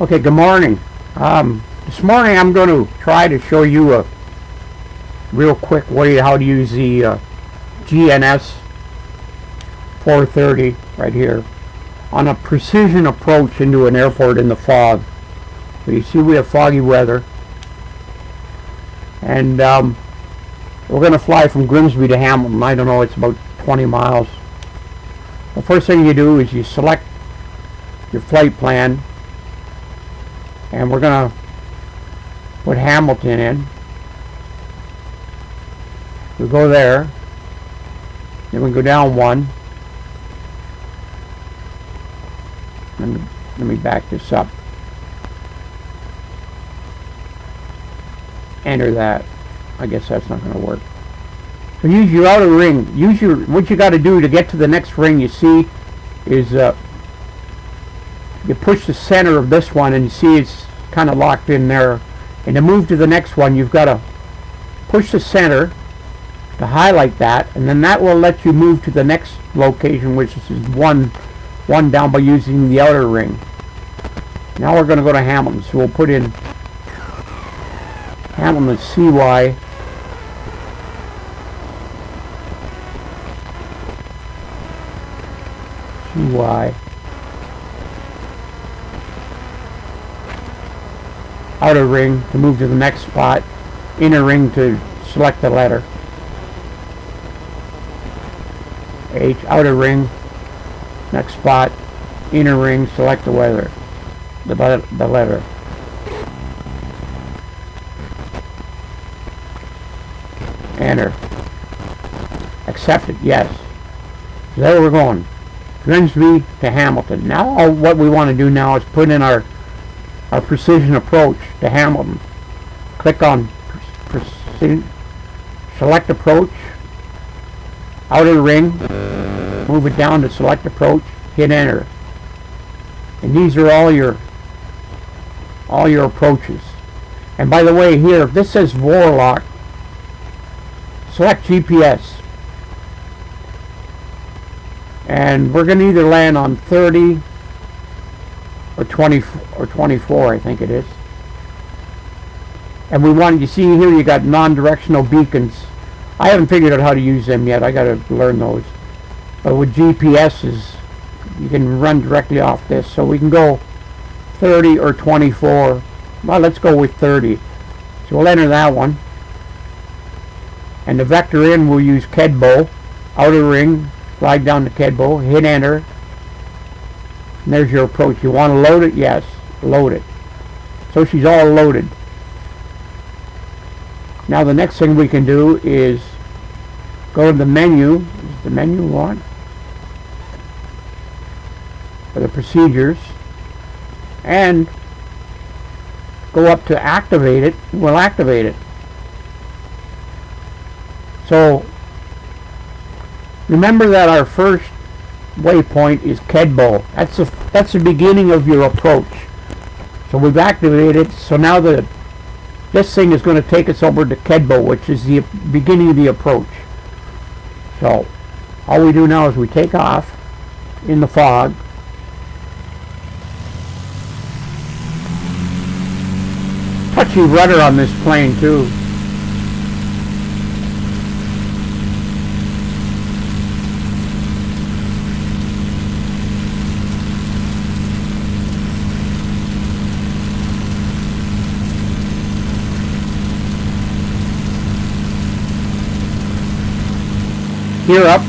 Okay, good morning. This morning I'm going to try to show you a real quick way how to use the GNS 430 right here on a precision approach into an airport in the fog. So you see we have foggy weather, and we're going to fly from Grimsby to Hamilton. I don't know, it's about 20 miles. The first thing you do is you select your flight plan, and we're going to put Hamilton in. We go there, then we go down one. Let me back this up. Enter that. I guess that's not going to work. So use your outer ring. What you got to do to get to the next ring, you see, is you push the center of this one, and you see it's kind of locked in there. And to move to the next one, you've got to push the center to highlight that, and then that will let you move to the next location, which is one down, by using the outer ring. Now we're going to go to Hamilton, so we'll put in Hamilton CY. CY. Outer ring to move to the next spot, inner ring to select the letter. H, outer ring, next spot, inner ring, select the letter. The letter. Enter. Accept it, yes. So there we're going. Grimsby to Hamilton. Now what we want to do now is put in our precision approach to Hamilton. Click on precision, select approach, outer ring, move it down to select approach, hit enter. And these are all your approaches. And by the way, here, if this says Vorlock, select GPS. And we're going to either land on 30 or 20 or 24, I think it is. And we want, you see here, you got non-directional beacons. I haven't figured out how to use them yet. I got to learn those. But with GPSs, you can run directly off this. So we can go 30 or 24. Well, let's go with 30. So we'll enter that one. And the vector in, we'll use Kedbo. Outer ring, slide down to Kedbo, hit enter. And there's your approach. You want to load it? Yes, load it. So she's all loaded. Now the next thing we can do is go to the menu. Is the menu on? For the procedures. And go up to activate it. We'll activate it. So remember that our first waypoint is Kedbo. That's the beginning of your approach. So we've activated. So now this thing is going to take us over to Kedbo, which is the beginning of the approach. So all we do now is we take off in the fog. Touchy rudder on this plane too. Gear up.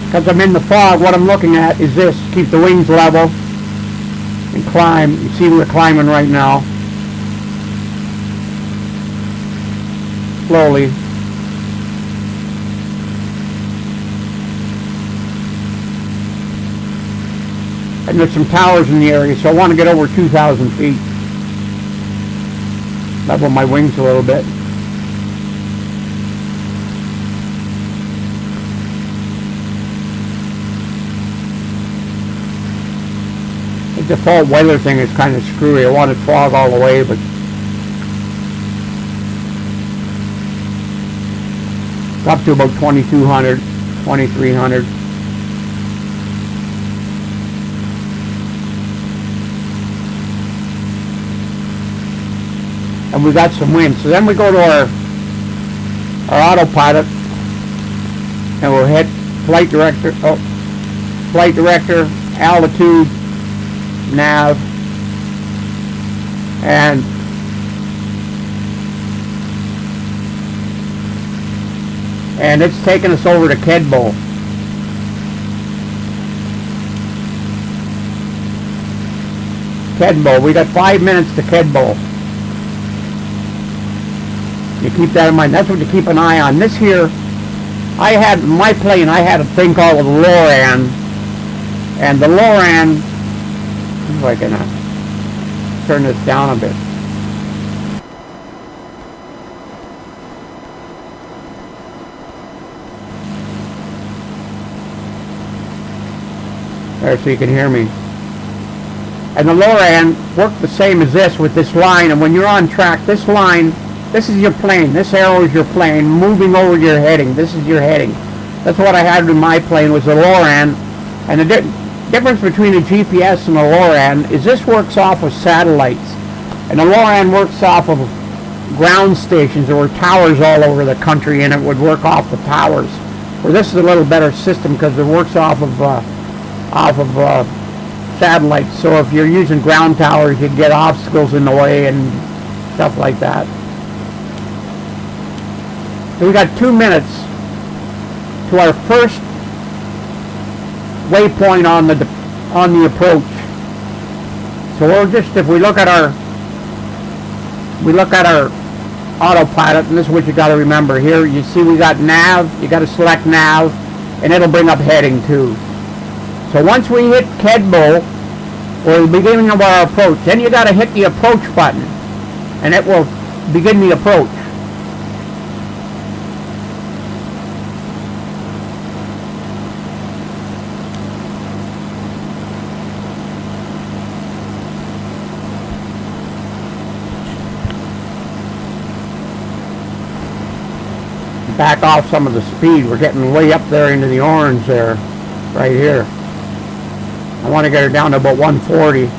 Because I'm in the fog, what I'm looking at is this. Keep the wings level and climb. You see we're climbing right now. Slowly. And there's some towers in the area, so I want to get over 2,000 feet. Level my wings a little bit. The default weather thing is kind of screwy. I wanted fog all the way, but up to about 2200, 2300. And we got some wind. So then we go to our autopilot, and we'll hit flight director, altitude, nav, and it's taking us over to Kedbo. We got 5 minutes to Kedbo. You keep that in mind. That's what you keep an eye on. This here, I had my plane. I had a thing called a LORAN, and the LORAN. If I can turn this down a bit. There, so you can hear me. And the LORAN worked the same as this with this line. And when you're on track, this line. This is your plane. This arrow is your plane moving over your heading. This is your heading. That's what I had in my plane was the LORAN. And the difference between a GPS and a LORAN is this works off of satellites. And the LORAN works off of ground stations. There were towers all over the country, and it would work off the towers. Where this is a little better system because it works off of satellites. So if you're using ground towers, you get obstacles in the way and stuff like that. So we got 2 minutes to our first waypoint on the approach. So we'll just, if we look at our autopilot, and this is what you got to remember here. You see we got nav. You got to select nav, and it'll bring up heading too. So once we hit Kedbo, or the beginning of our approach, then you got to hit the approach button, and it will begin the approach. Back off some of the speed. We're getting way up there into the orange there, right here. I want to get her down to about 140.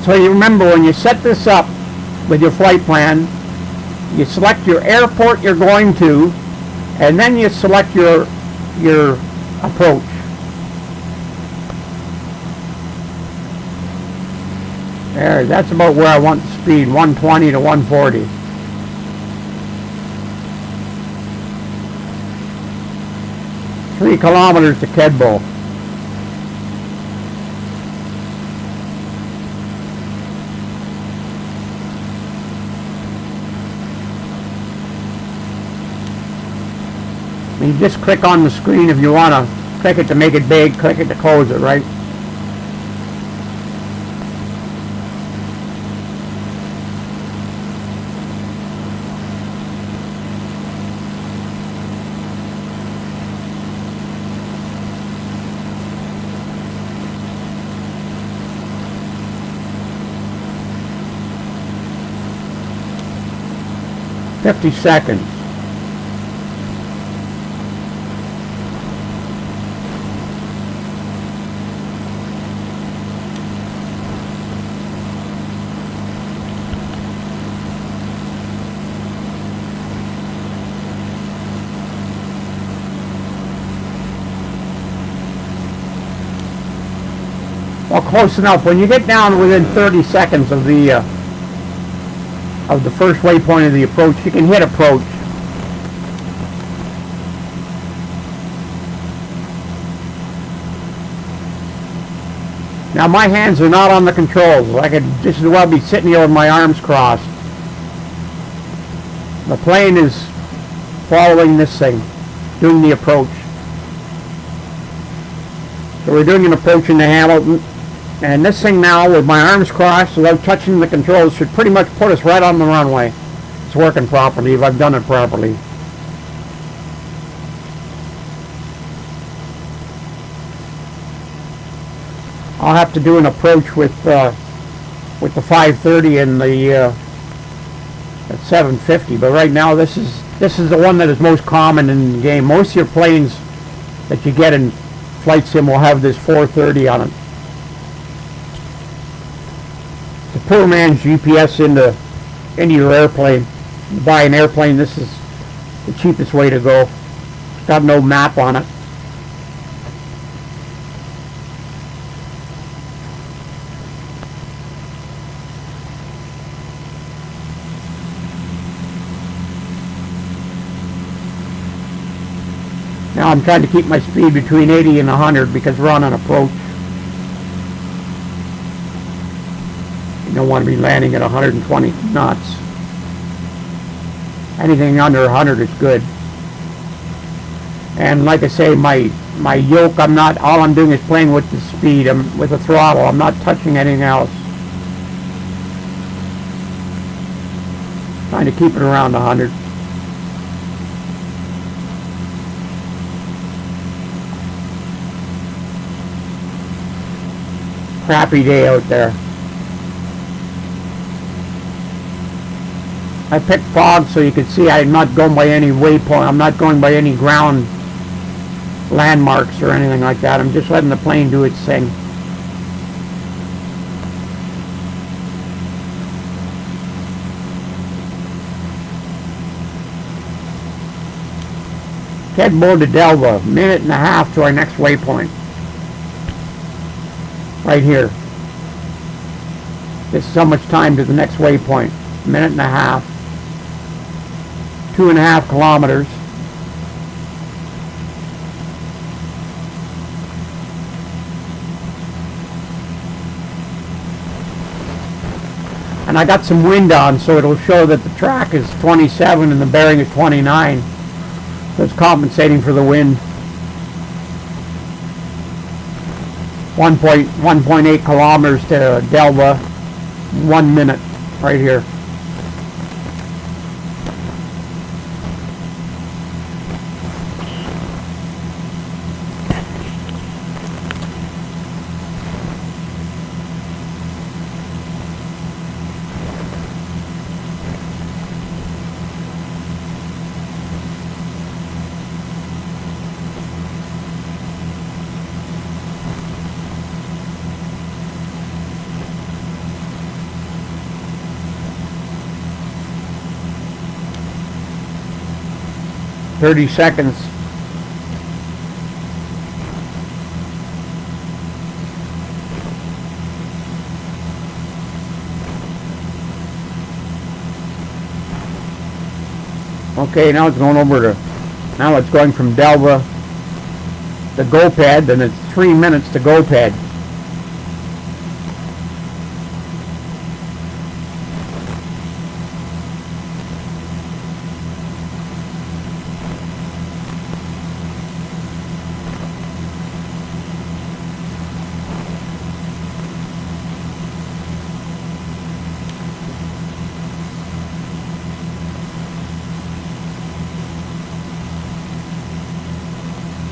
So you remember when you set this up with your flight plan, you select your airport you're going to, and then you select your approach. There, that's about where I want the speed, 120 to 140. Three kilometers to Kedbo. You just click on the screen if you want to. Click it to make it big, click it to close it, right? $50 seconds. Well, close enough. When you get down within 30 seconds of the first waypoint of the approach, you can hit approach. Now my hands are not on the controls. I could just as well be sitting here with my arms crossed. The plane is following this thing, doing the approach. So we're doing an approach into Hamilton. And this thing now, with my arms crossed without touching the controls, should pretty much put us right on the runway. It's working properly if I've done it properly. I'll have to do an approach with the 530 and the at 750, but right now this is the one that is most common in the game. Most of your planes that you get in Flight Sim will have this 430 on it. The poor man's GPS into your airplane. You buy an airplane, this is the cheapest way to go. It's got no map on it. Now I'm trying to keep my speed between 80 and 100 because we're on an approach. You don't want to be landing at 120 knots. Anything under 100 is good. And like I say, my yoke, all I'm doing is playing with the speed. I'm with the throttle. I'm not touching anything else. Trying to keep it around 100. Crappy day out there. I picked fog so you could see I'm not going by any waypoint. I'm not going by any ground landmarks or anything like that. I'm just letting the plane do its thing. Headboard to Delva, minute and a half to our next waypoint. Right here. This is how much time to the next waypoint. Minute and a half. 2.5 kilometers. And I got some wind on, so it'll show that the track is 27 and the bearing is 29. So it's compensating for the wind. 1.8 kilometers to Delva. 1 minute right here. .30 seconds. Okay, now it's going now it's going from Delva to GoPad, then it's 3 minutes to GoPad.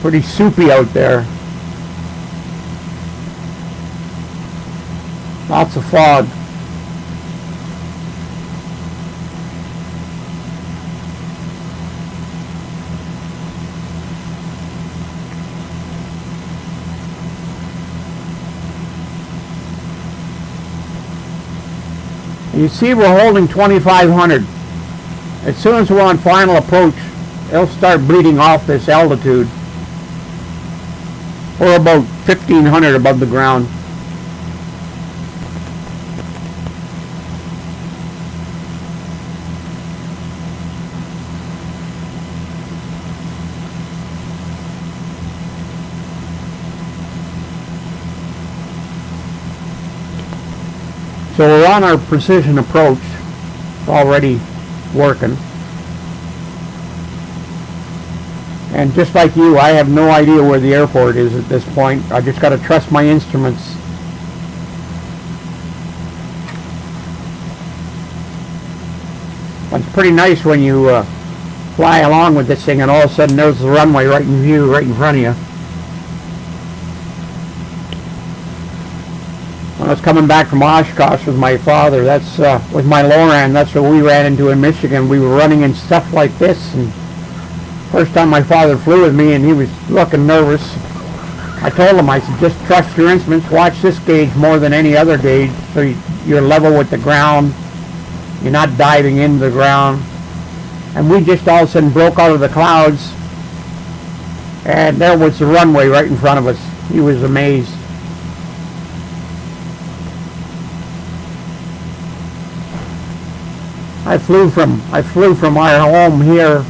Pretty soupy out there. Lots of fog. You see we're holding 2,500. As soon as we're on final approach, it'll start bleeding off this altitude. We're about 1,500 above the ground. So we're on our precision approach. It's already working. And just like you, I have no idea where the airport is at this point. I just got to trust my instruments. It's pretty nice when you fly along with this thing and all of a sudden there's the runway right in view, right in front of you. When I was coming back from Oshkosh with my father, that's with my Loran, that's what we ran into in Michigan. We were running in stuff like this, and first time my father flew with me and he was looking nervous. I told him, I said, just trust your instruments, watch this gauge more than any other gauge so you're level with the ground, you're not diving into the ground. And we just all of a sudden broke out of the clouds and there was the runway right in front of us. He was amazed. I flew from our home here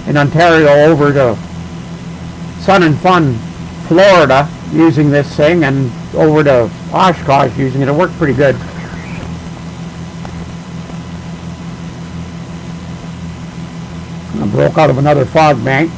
in Ontario over to Sun and Fun, Florida, using this thing, and over to Oshkosh using it. It worked pretty good. I broke out of another fog bank.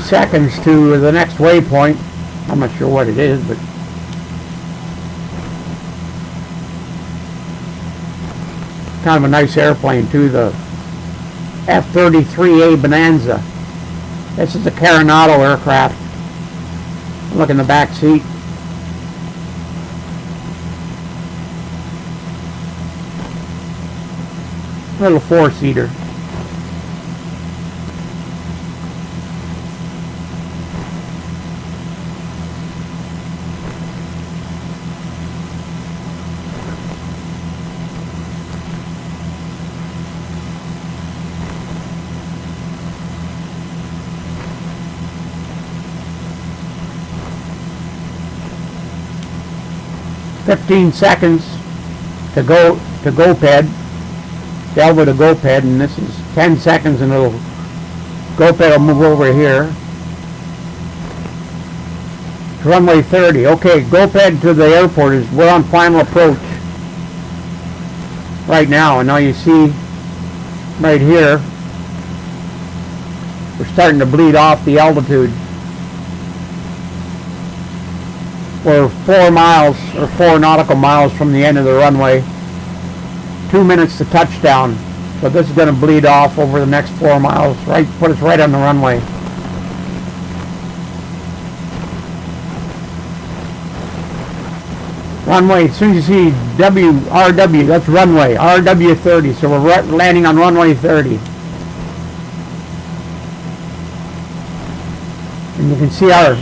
Seconds to the next waypoint. I'm not sure what it is, but kind of a nice airplane too, the F33A Bonanza. This is a Carenado aircraft. Look in the back seat. Little four-seater. "15 seconds to go to GoPed, Delta to GoPed," and this is 10 seconds and it'll GoPed will move over here. Runway 30. Okay, GoPed to the airport is, we're on final approach right now, and now you see right here we're starting to bleed off the altitude. We're 4 miles or 4 nautical miles from the end of the runway. 2 minutes to touchdown. So this is going to bleed off over the next 4 miles. Right, put us right on the runway. Runway, as soon as you see RW, that's runway, RW 30. So we're landing on runway 30. And you can see our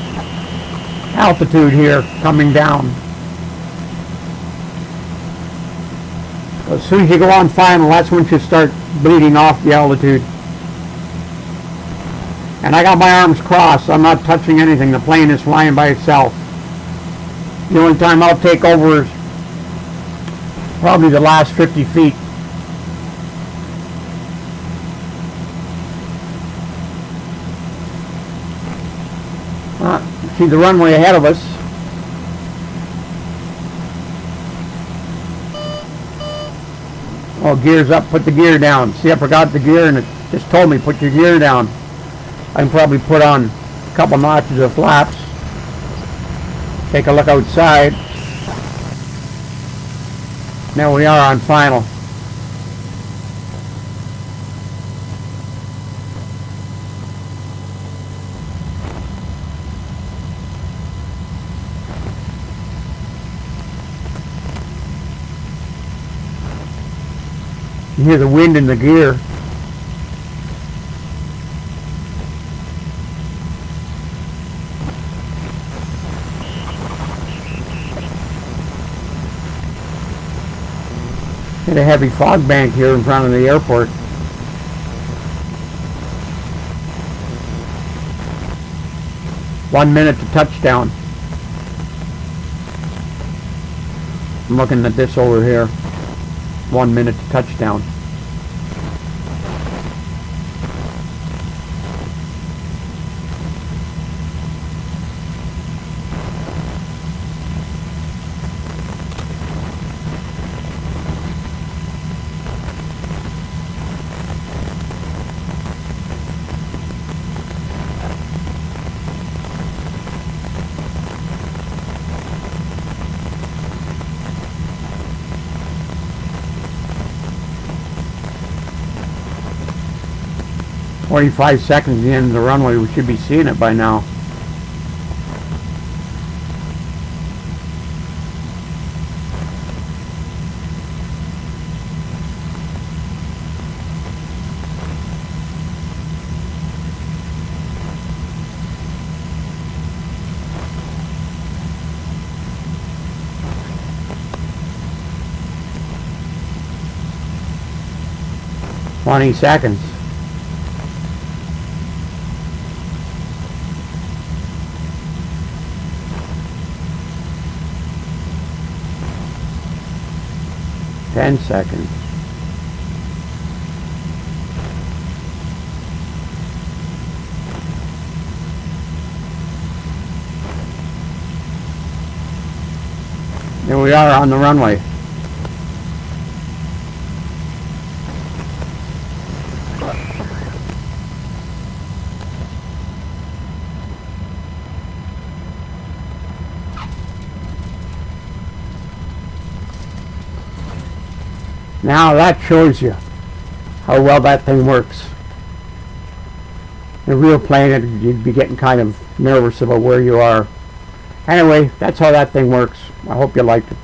altitude here coming down. As soon as you go on final, that's when you start bleeding off the altitude. And I got my arms crossed. I'm not touching anything. The plane is flying by itself. The only time I'll take over is probably the last 50 feet. See the runway ahead of us. Oh, gears up, put the gear down. See, I forgot the gear and it just told me put your gear down. I can probably put on a couple notches of flaps. Take a look outside. Now we are on final. You hear the wind in the gear. Hit a heavy fog bank here in front of the airport. One minute to touchdown. I'm looking at this over here. 1 minute to touchdown. 25 seconds at the end of the runway. We should be seeing it by now. Twenty seconds. 10 seconds. Here we are on the runway. Now that shows you how well that thing works. In a real plane, you'd be getting kind of nervous about where you are. Anyway, that's how that thing works. I hope you liked it.